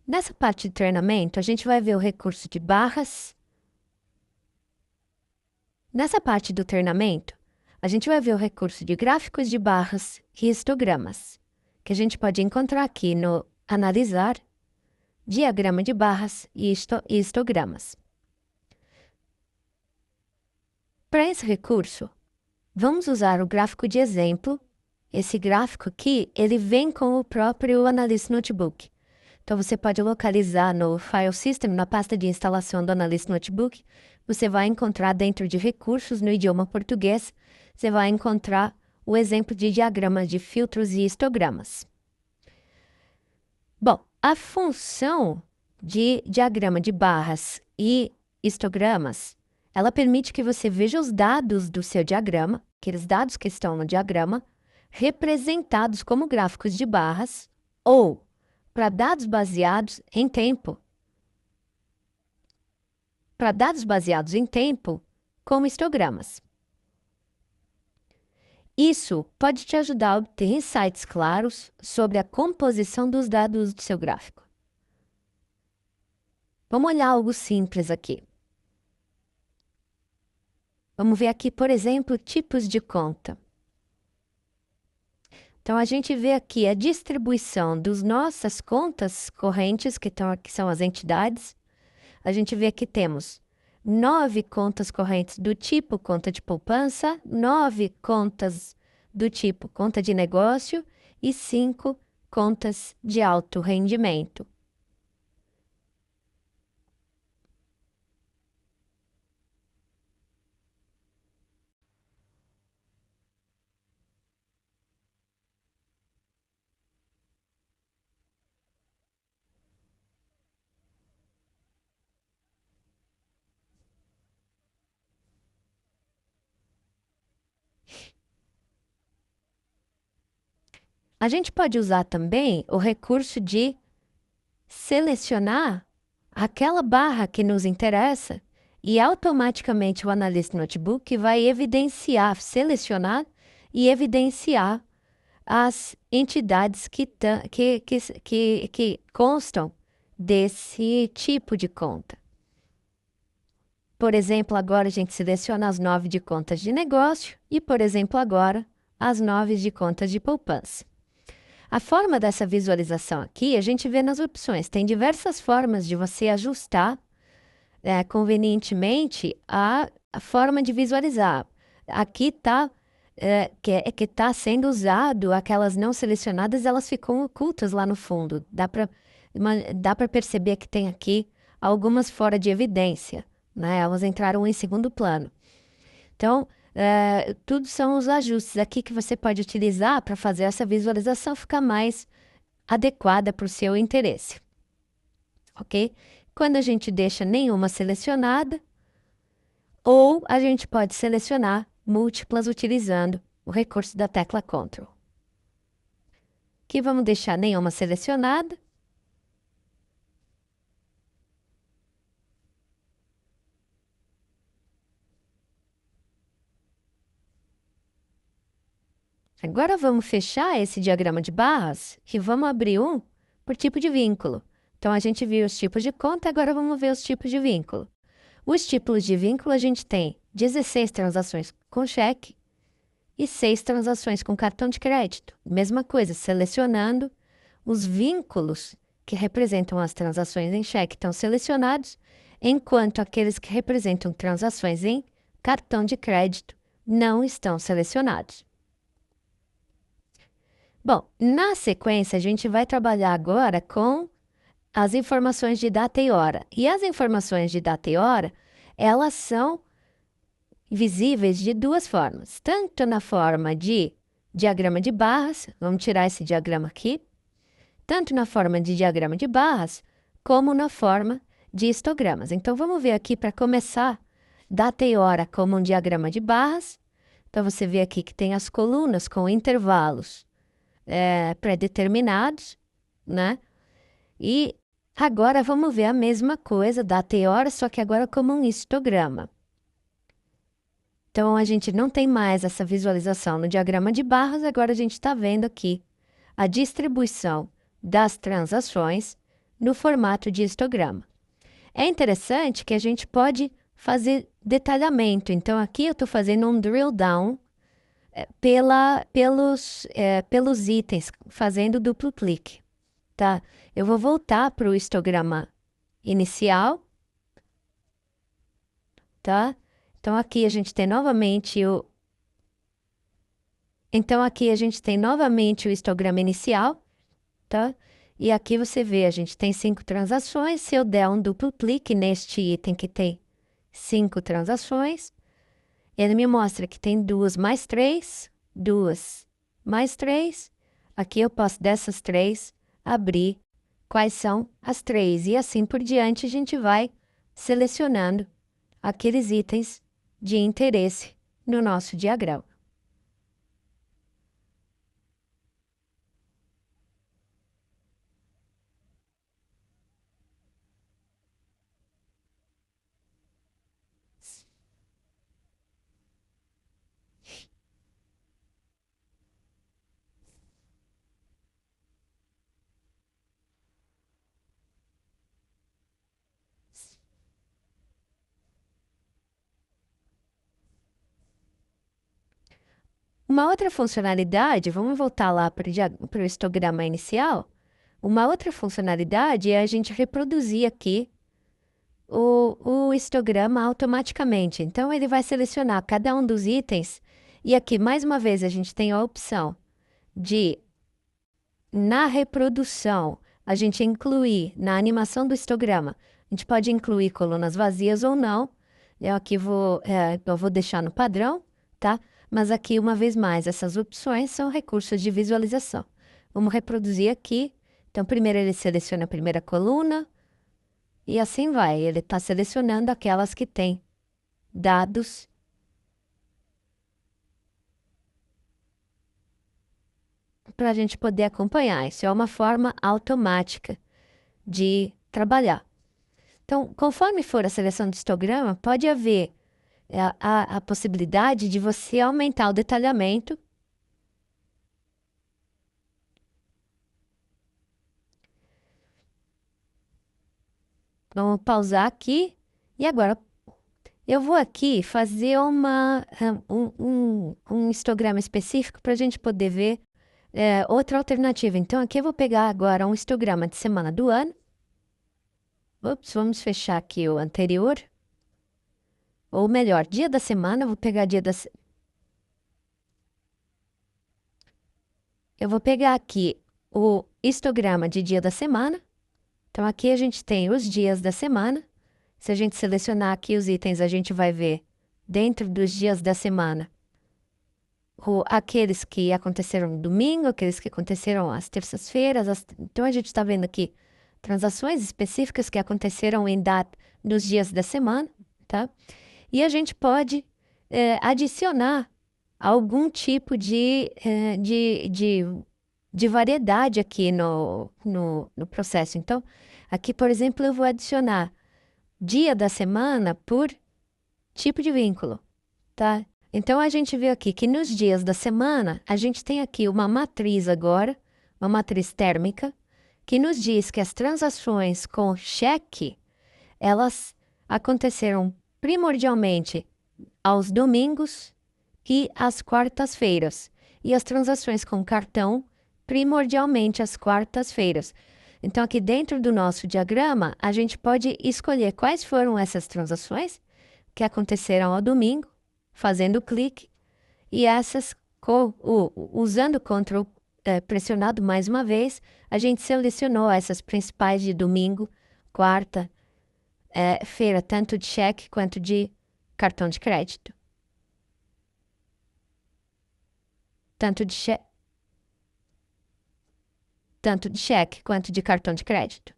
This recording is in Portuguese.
Nessa parte de treinamento, a gente vai ver o recurso de barras. Nessa parte do treinamento, a gente vai ver o recurso de gráficos de barras e histogramas, que a gente pode encontrar aqui no Analisar, Diagrama de barras e histogramas. Para esse recurso, vamos usar o gráfico de exemplo. Esse gráfico aqui, ele vem com o próprio Analyst Notebook. Então, você pode localizar no File System, na pasta de instalação do Analyst Notebook. Você vai encontrar dentro de recursos no idioma português, você vai encontrar o exemplo de diagramas de filtros e histogramas. Bom, a função de diagrama de barras e histogramas, ela permite que você veja os dados do seu diagrama, aqueles dados que estão no diagrama, representados como gráficos de barras ou para dados baseados em tempo. Para dados baseados em tempo, como histogramas. Isso pode te ajudar a obter insights claros sobre a composição dos dados do seu gráfico. Vamos olhar algo simples aqui. Vamos ver aqui, por exemplo, tipos de conta. Então, a gente vê aqui a distribuição das nossas contas correntes, que são as entidades. A gente vê que temos 9 contas correntes do tipo conta de poupança, 9 contas do tipo conta de negócio e 5 contas de alto rendimento. A gente pode usar também o recurso de selecionar aquela barra que nos interessa e automaticamente o Analyst Notebook vai evidenciar, selecionar e evidenciar as entidades que constam desse tipo de conta. Por exemplo, agora a gente seleciona as 9 de contas de negócio e, por exemplo, agora as 9 de contas de poupança. A forma dessa visualização aqui, a gente vê nas opções. Tem diversas formas de você ajustar convenientemente a forma de visualizar. Aqui está que está sendo usado, aquelas não selecionadas, elas ficam ocultas lá no fundo. Dá para perceber que tem aqui algumas fora de evidência, né? Elas entraram em segundo plano. Então, tudo são os ajustes aqui que você pode utilizar para fazer essa visualização ficar mais adequada para o seu interesse. Ok? Quando a gente deixa nenhuma selecionada, ou a gente pode selecionar múltiplas utilizando o recurso da tecla Ctrl. Aqui vamos deixar nenhuma selecionada. Agora vamos fechar esse diagrama de barras e vamos abrir um por tipo de vínculo. Então, a gente viu os tipos de conta, agora vamos ver os tipos de vínculo. Os tipos de vínculo, a gente tem 16 transações com cheque e 6 transações com cartão de crédito. Mesma coisa, selecionando os vínculos que representam as transações em cheque estão selecionados, enquanto aqueles que representam transações em cartão de crédito não estão selecionados. Bom, na sequência, a gente vai trabalhar agora com as informações de data e hora. E as informações de data e hora, elas são visíveis de duas formas. Tanto na forma de diagrama de barras, vamos tirar esse diagrama aqui, tanto na forma de diagrama de barras, como na forma de histogramas. Então, vamos ver aqui para começar, data e hora como um diagrama de barras. Então, você vê aqui que tem as colunas com intervalos pré-determinados, né? E agora vamos ver a mesma coisa, data e hora, só que agora como um histograma. Então, a gente não tem mais essa visualização no diagrama de barras, agora a gente está vendo aqui a distribuição das transações no formato de histograma. É interessante que a gente pode fazer detalhamento. Então, aqui eu estou fazendo um drill down pelos itens, fazendo duplo clique, tá? Eu vou voltar para o histograma inicial, tá? Então, aqui a gente tem novamente o histograma inicial, tá? E aqui você vê, a gente tem 5 transações. Se eu der um duplo clique neste item que tem 5 transações, ele me mostra que tem 2 mais 3, 2 mais 3. Aqui eu posso, dessas 3, abrir quais são as 3. E assim por diante, a gente vai selecionando aqueles itens de interesse no nosso diagrama. Uma outra funcionalidade, vamos voltar lá para o histograma inicial. Uma outra funcionalidade é a gente reproduzir aqui o histograma automaticamente. Então, ele vai selecionar cada um dos itens. E aqui, mais uma vez, a gente tem a opção de, na reprodução, a gente incluir na animação do histograma. A gente pode incluir colunas vazias ou não. Eu vou deixar no padrão, tá? Mas aqui, uma vez mais, essas opções são recursos de visualização. Vamos reproduzir aqui. Então, primeiro ele seleciona a primeira coluna e assim vai. Ele está selecionando aquelas que têm dados para a gente poder acompanhar. Isso é uma forma automática de trabalhar. Então, conforme for a seleção do histograma, pode haver a possibilidade de você aumentar o detalhamento. Vamos pausar aqui. E agora, eu vou aqui fazer um histograma específico para a gente poder ver outra alternativa. Então, aqui eu vou pegar agora um histograma de semana do ano. Ups, vamos fechar aqui o anterior. Ou melhor, dia da semana. Vou pegar Eu vou pegar aqui o histograma de dia da semana. Então, aqui a gente tem os dias da semana. Se a gente selecionar aqui os itens, a gente vai ver dentro dos dias da semana aqueles que aconteceram no domingo, aqueles que aconteceram às terças-feiras. Então, a gente está vendo aqui transações específicas que aconteceram nos dias da semana, tá? E a gente pode adicionar algum tipo de variedade aqui no processo. Então, aqui, por exemplo, eu vou adicionar dia da semana por tipo de vínculo, tá? Então, a gente vê aqui que nos dias da semana, a gente tem aqui uma matriz agora, uma matriz térmica, que nos diz que as transações com cheque, elas aconteceram primordialmente aos domingos e às quartas-feiras. E as transações com cartão, primordialmente às quartas-feiras. Então, aqui dentro do nosso diagrama, a gente pode escolher quais foram essas transações que aconteceram ao domingo, fazendo clique, e essas, usando o Ctrl pressionado mais uma vez, a gente selecionou essas principais de domingo, quarta, feira, tanto de cheque quanto de cartão de crédito. Tanto de cheque quanto de cartão de crédito.